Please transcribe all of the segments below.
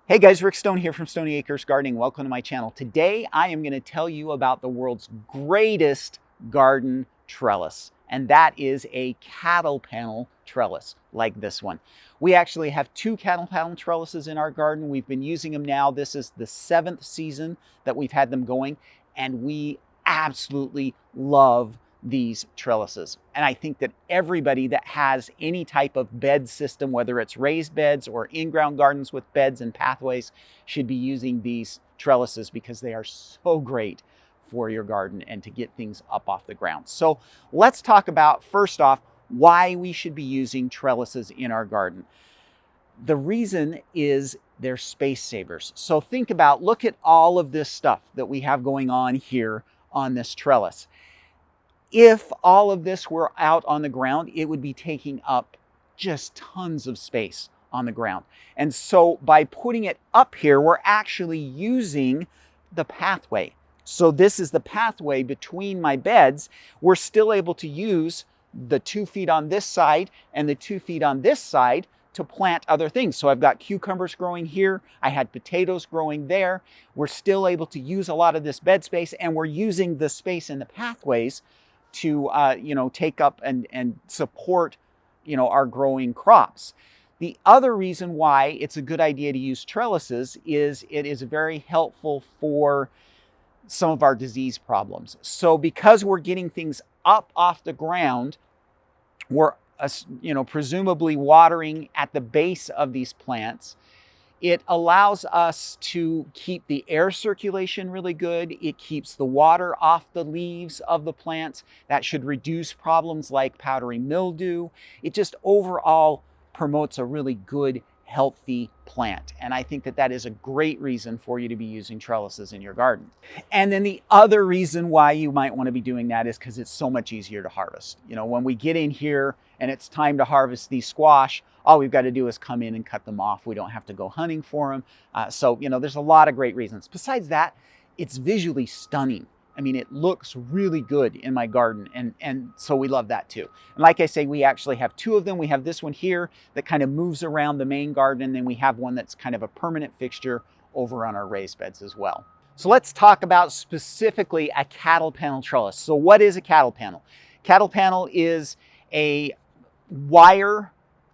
Hey guys, Rick Stone here from Stony Acres Gardening. Welcome to my channel. Today I am going to tell you about the world's greatest garden trellis, and that is a cattle panel trellis like this one. We actually have two cattle panel trellises in our garden. We've been using them now. This is the 7th season that we've had them going, and we absolutely love these trellises. And I think that everybody that has any type of bed system, whether it's raised beds or in-ground gardens with beds and pathways, should be using these trellises because they are so great for your garden and to get things up off the ground. So let's talk about, first off, why we should be using trellises in our garden. The reason is they're space savers. So think about, look at all of this stuff that we have going on here on this trellis. If all of this were out on the ground, it would be taking up just tons of space on the ground. And so by putting it up here, we're actually using the pathway. So this is the pathway between my beds. We're still able to use the 2 feet on this side and the 2 feet on this side to plant other things. So I've got cucumbers growing here. I had potatoes growing there. We're still able to use a lot of this bed space, and we're using the space in the pathways to take up and support our growing crops. The other reason why it's a good idea to use trellises is it is very helpful for some of our disease problems. So because we're getting things up off the ground, we're presumably watering at the base of these plants. It allows us to keep the air circulation really good. It keeps the water off the leaves of the plants. That should reduce problems like powdery mildew. It just overall promotes a really good, healthy plant. And I think that that is a great reason for you to be using trellises in your garden. And then the other reason why you might want to be doing that is because it's so much easier to harvest. When we get in here and it's time to harvest these squash, all we've got to do is come in and cut them off. We don't have to go hunting for them. So there's a lot of great reasons. Besides that, it's visually stunning. I mean, it looks really good in my garden, and so we love that too. And like I say, we actually have two of them. We have this one here that kind of moves around the main garden, and then we have one that's kind of a permanent fixture over on our raised beds as well. So let's talk about specifically a cattle panel trellis. So what is a cattle panel? Cattle panel is a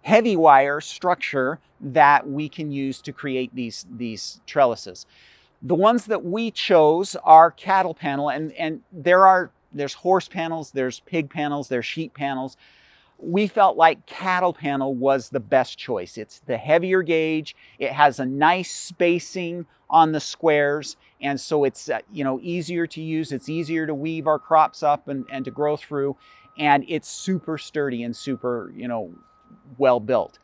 heavy wire structure that we can use to create these trellises. The ones that we chose are cattle panel, and there's horse panels, there's pig panels, there's sheep panels. We felt like cattle panel was the best choice. It's the heavier gauge. It has a nice spacing on the squares, and so it's easier to use. It's easier to weave our crops up and to grow through, and it's super sturdy and super well built.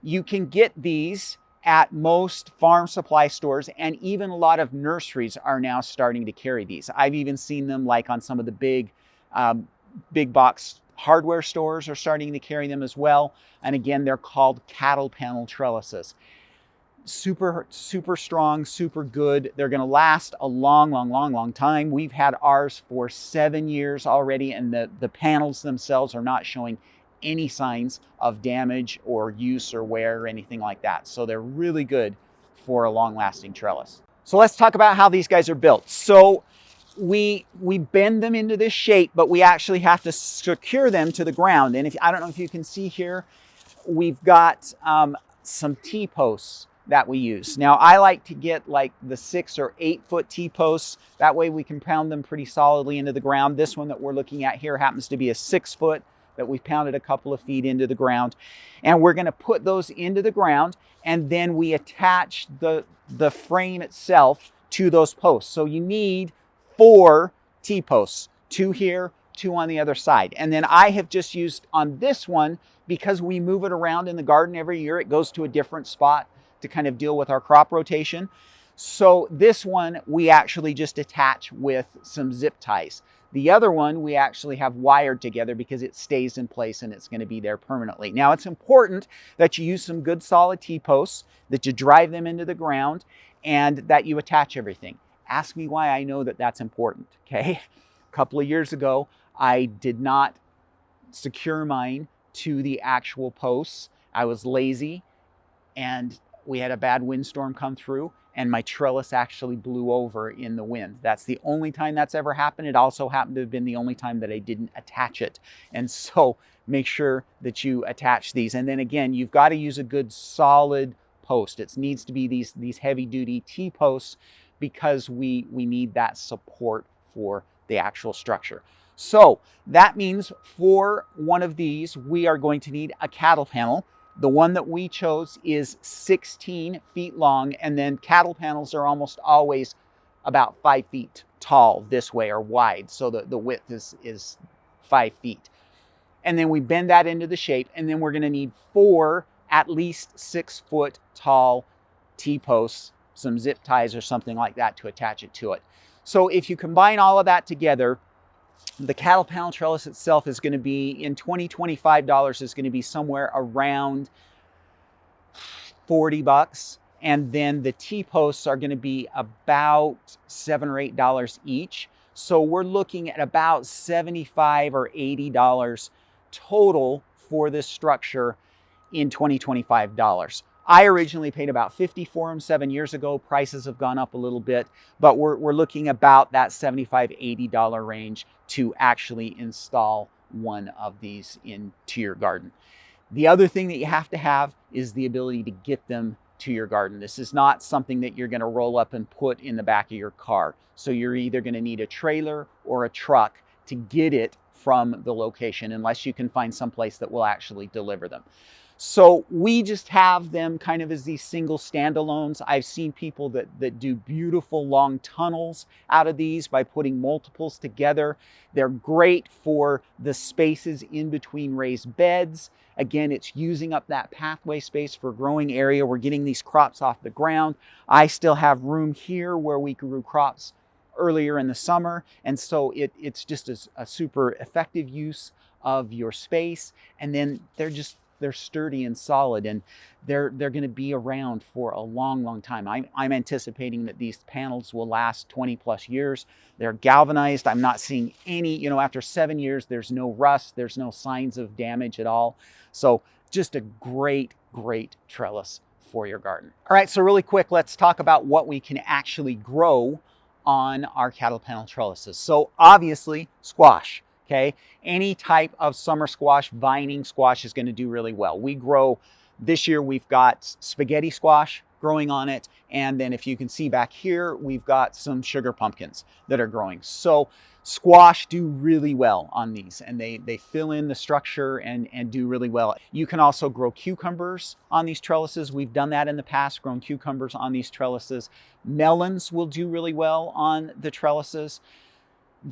You can get these at most farm supply stores, and even a lot of nurseries are now starting to carry these. I've even seen them like on some of the big box hardware stores are starting to carry them as well. And again, they're called cattle panel trellises. Super, super strong, super good. They're going to last a long time. We've had ours for 7 years already, and the panels themselves are not showing any signs of damage or use or wear or anything like that. So they're really good for a long-lasting trellis. So let's talk about how these guys are built. So we bend them into this shape, but we actually have to secure them to the ground. And I don't know if you can see here, we've got some T-posts that we use. Now I like to get like the 6 or 8 foot T-posts. That way we can pound them pretty solidly into the ground. This one that we're looking at here happens to be a 6 foot that we've pounded a couple of feet into the ground. And we're going to put those into the ground, and then we attach the frame itself to those posts. So you need 4 T-posts, 2 here, 2 on the other side. And then I have just used on this one, because we move it around in the garden every year, it goes to a different spot to kind of deal with our crop rotation. So this one we actually just attach with some zip ties. The other one we actually have wired together because it stays in place and it's going to be there permanently. Now it's important that you use some good solid T-posts, that you drive them into the ground, and that you attach everything. Ask me why I know that that's important, okay? A couple of years ago, I did not secure mine to the actual posts. I was lazy, and we had a bad windstorm come through and my trellis actually blew over in the wind. That's the only time that's ever happened. It also happened to have been the only time that I didn't attach it. And so make sure that you attach these. And then again, you've got to use a good solid post. It needs to be these heavy duty T-posts because we need that support for the actual structure. So that means for one of these, we are going to need a cattle panel. The one that we chose is 16 feet long, and then cattle panels are almost always about 5 feet tall this way, or wide. So the width is 5 feet. And then we bend that into the shape, and then we're gonna need 4 at least 6 foot tall T-posts, some zip ties or something like that to attach it to it. So if you combine all of that together, the cattle panel trellis itself is going to be, in $25 is going to be somewhere around $40. And then the T-posts are going to be about $7 or $8 each. So we're looking at about $75 or $80 total for this structure in $25. I originally paid about $50 for them 7 years ago. Prices have gone up a little bit, but we're looking about that $75, $80 range to actually install one of these into your garden. The other thing that you have to have is the ability to get them to your garden. This is not something that you're going to roll up and put in the back of your car. So you're either going to need a trailer or a truck to get it from the location, unless you can find some place that will actually deliver them. So we just have them kind of as these single standalones. I've seen people that do beautiful long tunnels out of these by putting multiples together. They're great for the spaces in between raised beds. Again, it's using up that pathway space for growing area. We're getting these crops off the ground. I still have room here where we grew crops earlier in the summer. And so it's just a super effective use of your space. And then they're sturdy and solid, and they're going to be around for a long, long time. I'm anticipating that these panels will last 20 plus years. They're galvanized. I'm not seeing any, after 7 years, there's no rust. There's no signs of damage at all. So just a great, great trellis for your garden. All right, so really quick, let's talk about what we can actually grow on our cattle panel trellises. So obviously squash. Okay, any type of summer squash, vining squash is going to do really well. We grow, this year we've got spaghetti squash growing on it. And then if you can see back here, we've got some sugar pumpkins that are growing. So squash do really well on these, and they fill in the structure and do really well. You can also grow cucumbers on these trellises. We've done that in the past, grown cucumbers on these trellises. Melons will do really well on the trellises.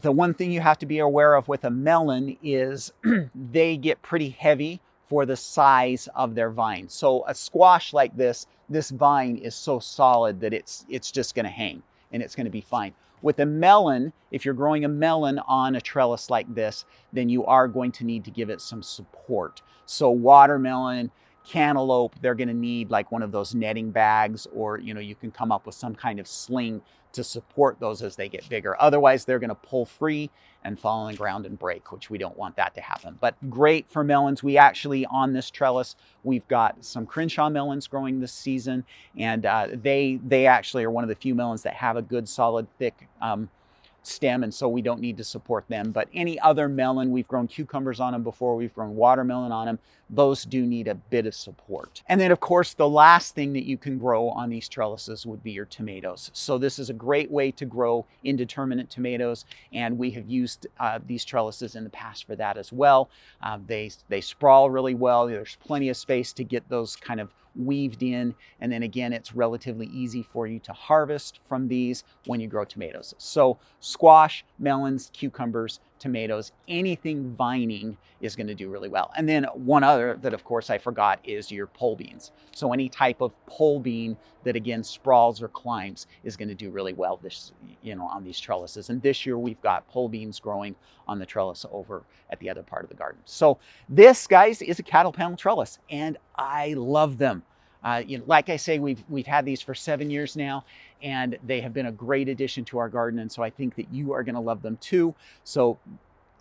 The one thing you have to be aware of with a melon is they get pretty heavy for the size of their vine. So a squash like this vine is so solid that it's just going to hang and it's going to be fine. With a melon, if you're growing a melon on a trellis like this, then you are going to need to give it some support. So watermelon, cantaloupe, they're going to need like one of those netting bags, or you can come up with some kind of sling to support those as they get bigger. Otherwise, they're going to pull free and fall on the ground and break, which we don't want that to happen. But great for melons. We actually, on this trellis, we've got some Crenshaw melons growing this season, and they actually are one of the few melons that have a good solid thick stem, and so we don't need to support them. But any other melon, we've grown cucumbers on them before, we've grown watermelon on them, those do need a bit of support. And then of course the last thing that you can grow on these trellises would be your tomatoes. So this is a great way to grow indeterminate tomatoes, and we have used these trellises in the past for that as well. They sprawl really well. There's plenty of space to get those kind of weaved in, and then again, it's relatively easy for you to harvest from these when you grow tomatoes. So squash, melons, cucumbers, tomatoes, anything vining is going to do really well. And then one other that of course I forgot is your pole beans. So any type of pole bean that again sprawls or climbs is going to do really well this, on these trellises. And this year we've got pole beans growing on the trellis over at the other part of the garden. So this, guys, is a cattle panel trellis, and I love them. Like I say, we've had these for 7 years now, and they have been a great addition to our garden. And so I think that you are going to love them too. So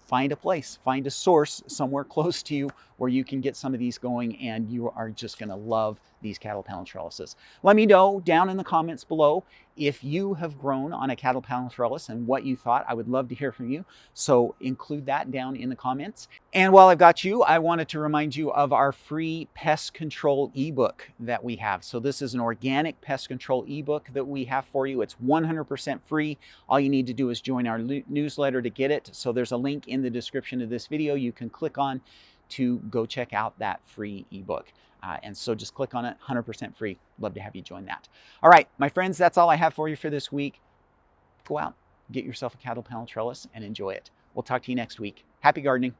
find a place, find a source somewhere close to you where you can get some of these going, and you are just going to love these cattle panel trellises. Let me know down in the comments below if you have grown on a cattle panel trellis and what you thought. I would love to hear from you. So include that down in the comments. And while I've got you, I wanted to remind you of our free pest control ebook that we have. So this is an organic pest control ebook that we have for you. It's 100% free. All you need to do is join our newsletter to get it. So there's a link in the description of this video you can click on to go check out that free ebook. And so just click on it, 100% free. Love to have you join that. All right, my friends, that's all I have for you for this week. Go out, get yourself a cattle panel trellis and enjoy it. We'll talk to you next week. Happy gardening.